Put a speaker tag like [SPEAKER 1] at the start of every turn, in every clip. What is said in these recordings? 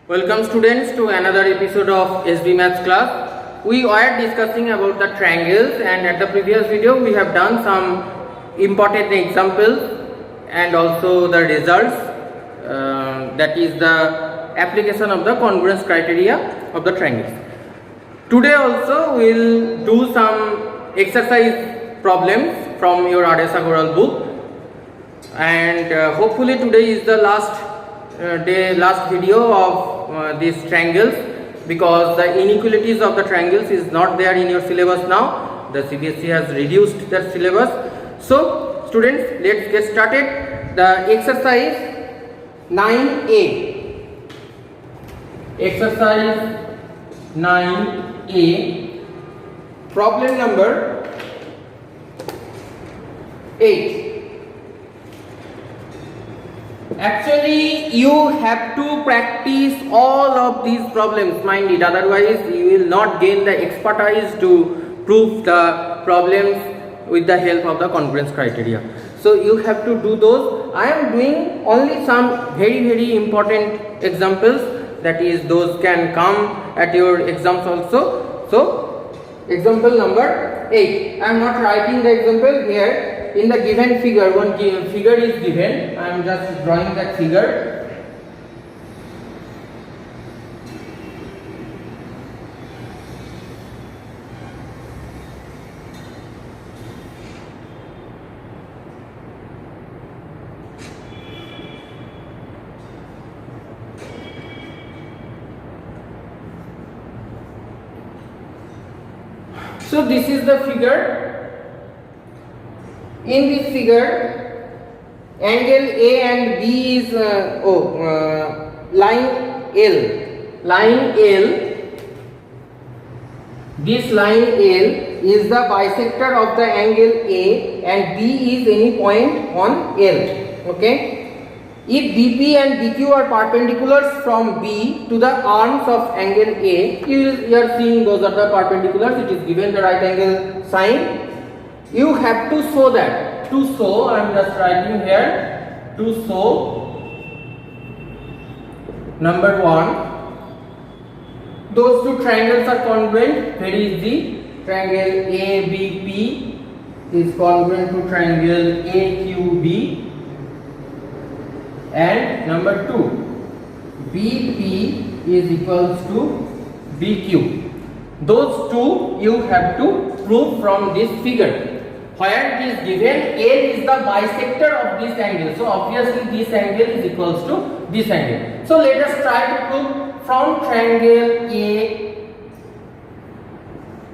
[SPEAKER 1] Welcome students to another episode of SB Maths class. We were discussing about the triangles, and at the previous video we have done some important examples and also the results, that is the application of the congruence criteria of the triangles. Today also we will do some exercise problems from your R.S. Agarwal book, and hopefully today is the last video of these triangles, because the inequalities of the triangles is not there in your syllabus now. The CBSE has reduced their syllabus. So students, let's get started. The exercise 9A. Exercise 9A. Problem number 8. Actually, you have to practice all of these problems, mind it, otherwise you will not gain the expertise to prove the problems with the help of the congruence criteria. So you have to do those. I am doing only some very important examples, that is those can come at your exams also. So example number 8. I am not writing the example here. In the given figure, one figure is given. I am just drawing that figure. So this is the figure. In this figure, angle A and B is line L. Line L. This line L is the bisector of the angle A, and B is any point on L. Okay. If BP and BQ are perpendiculars from B to the arms of angle A, you are seeing those are the perpendiculars. It is given the right angle sign. You have to show that. To show, I am just writing here. To show, number 1, those two triangles are congruent. Very easy. Triangle ABP is congruent to triangle AQB. And number 2, BP is equals to BQ. Those two you have to prove from this figure. Where it is given, L is the bisector of this angle. So obviously this angle is equals to this angle. So let us try to prove from triangle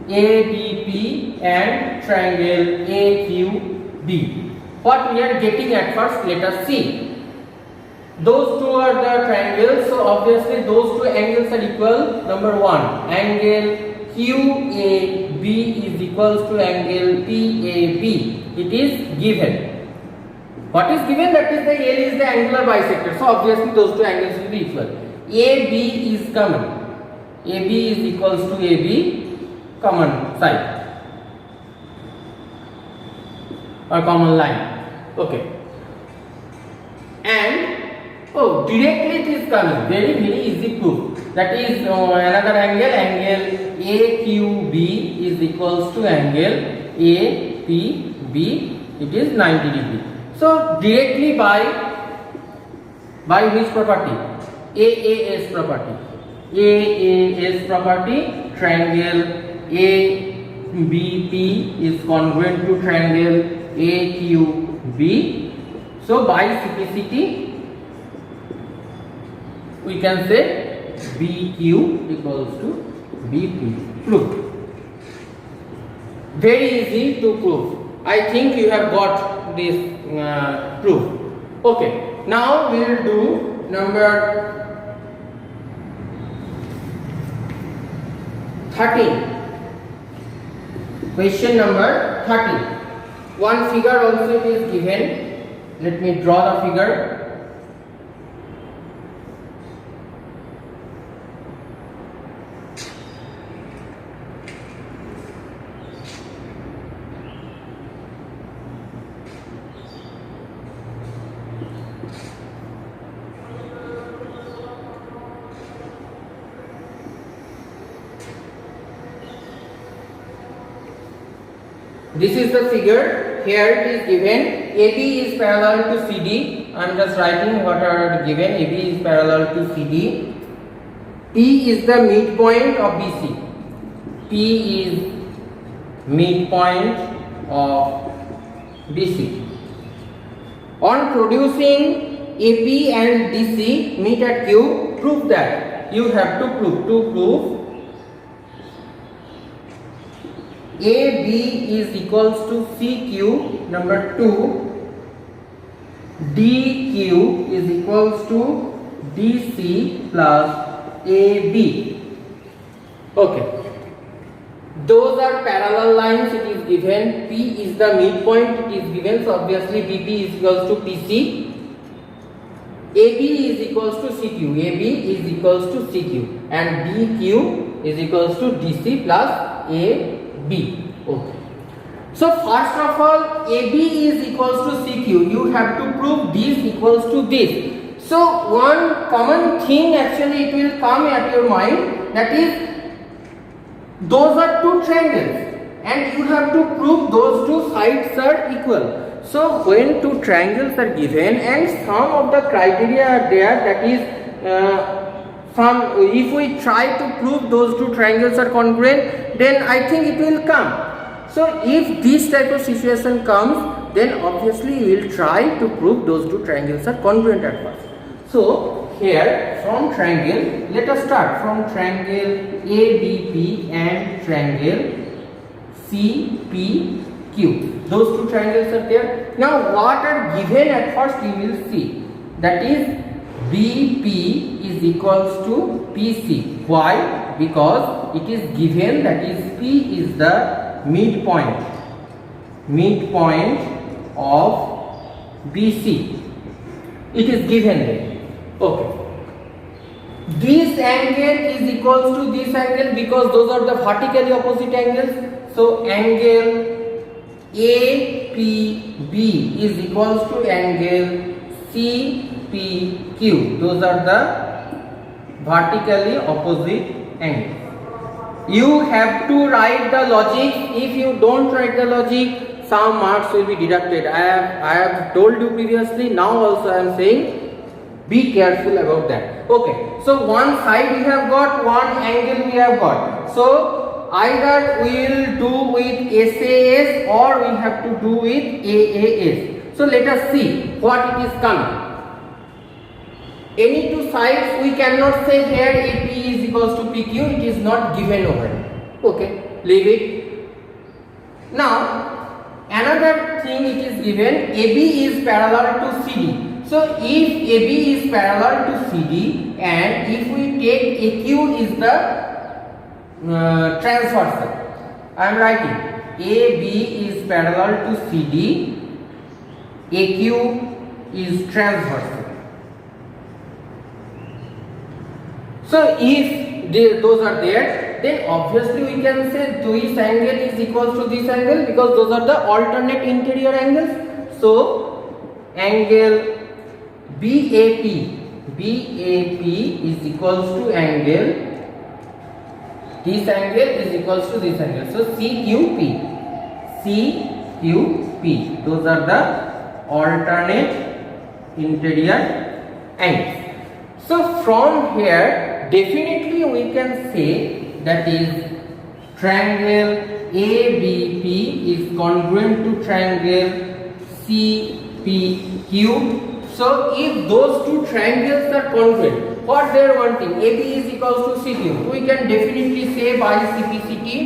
[SPEAKER 1] ABP and triangle AQB. What we are getting at first, let us see. Those two are the triangles, so obviously those two angles are equal. Number 1, angle QAB is equals to angle PAB. It is given. What is given? That is the L is the angular bisector. So obviously those two angles will be equal. AB is common. AB is equals to AB, common side or common line. Okay. And directly it is coming. Very easy proof. That is another angle AQB is equals to angle APB. It is 90 degree. So directly by which property? AAS property. AAS property. Triangle ABP is congruent to triangle AQB. So by CPCT we can say BQ equals to BP. Proof. Very easy to prove. I think you have got this proof. Okay. Now we will do number 13. Question number 13. One figure also is given. Let me draw the figure. This is the figure. Here it is given AB is parallel to CD. I am just writing what are given. AB is parallel to CD. P is the midpoint of BC. P is midpoint of BC. On producing AP and DC meet at Q, prove that. You have to prove AB is equals to CQ. Number 2, DQ is equals to DC plus AB. Okay. Those are parallel lines. It is given P is the midpoint. It is given, so obviously BP is equals to PC. AB is equals to CQ. AB is equals to CQ, and DQ is equals to DC plus AB. Okay. So first of all, AB is equals to CQ. You have to prove this equals to this. So one common thing actually it will come at your mind, that is those are two triangles and you have to prove those two sides are equal. So when two triangles are given and some of the criteria are there, that is if we try to prove those two triangles are congruent, then I think it will come. So if this type of situation comes, then obviously we will try to prove those two triangles are congruent at first. So here from triangle, let us start from triangle ADP and triangle CPQ. Those two triangles are there. Now what are given at first you will see, that is BP is equals to PC. Why? Because it is given that is P is the midpoint of BC. It is given there. Okay. This angle is equals to this angle because those are the vertically opposite angles. So angle APB is equals to angle CPQ. Those are the vertically opposite angles. You have to write the logic. If you don't write the logic, some marks will be deducted. I have told you previously. Now also I am saying, be careful about that. Okay, so one side we have got, one angle we have got. So either we will do with SAS or we have to do with AAS. So let us see what it is coming. Any two sides we cannot say here AP is equals to PQ. It is not given over here. Okay, leave it. Now another thing it is given, AB is parallel to CD. So if AB is parallel to CD and if we take AQ is the transversal, I am writing AB is parallel to CD, AQ is transversal. So if those are there, then obviously we can say this angle is equal to this angle because those are the alternate interior angles. So angle BAP is equals to angle, this angle is equals to this angle. So CQP, those are the alternate interior angles. So from here definitely we can say that is triangle ABP is congruent to triangle CPQ. So if those two triangles are congruent, what they are wanting, AB is equals to CQ, we can definitely say by CPCT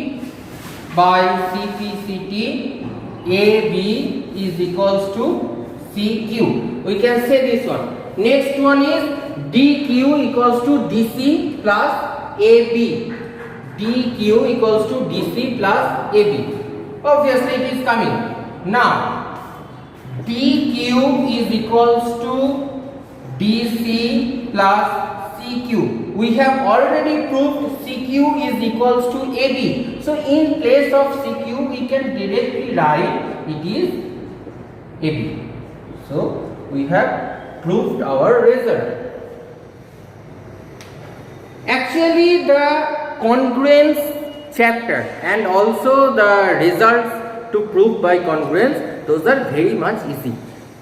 [SPEAKER 1] AB is equals to CQ. We can say this one. Next one is DQ equals to DC plus AB. DQ equals to DC plus AB. Obviously it is coming. Now DQ is equals to DC plus CQ. We have already proved CQ is equals to AB. So in place of CQ we can directly write it is AB. So we have proved our result. Actually the congruence chapter and also the results to prove by congruence, those are very much easy.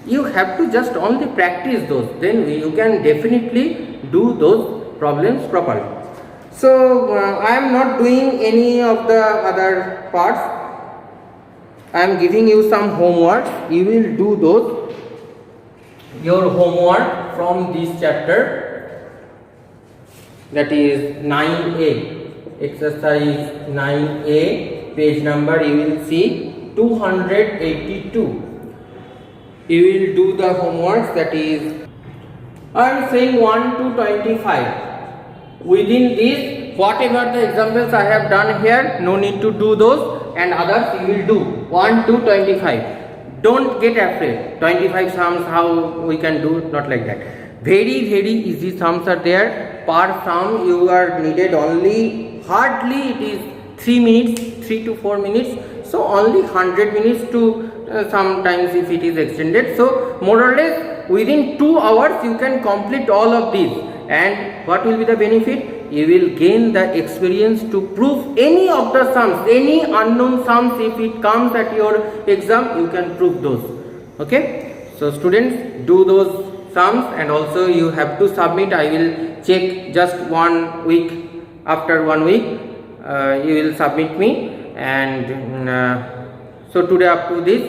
[SPEAKER 1] You have to just only practice those, then you can definitely do those problems properly. So I am not doing any of the other parts. I am giving you some homework. You will do those, your homework from this chapter, that is 9a, exercise 9a, page number you will see 282. You will do the homework, that is, I am saying 1 to 25. Within this, whatever the examples I have done here, no need to do those, and others you will do 1 to 25. Don't get afraid. 25 sums, how we can do, not like that. Very easy sums are there. Per sum you are needed only, hardly it is 3 minutes, 3 to 4 minutes. So only 100 minutes to sometimes if it is extended. So more or less within 2 hours you can complete all of these. And what will be the benefit? You will gain the experience to prove any of the sums, any unknown sums. If it comes at your exam, you can prove those. Okay, so students, do those sums, and also you have to submit. I will check just 1 week. After 1 week you will submit me, and so today up to this.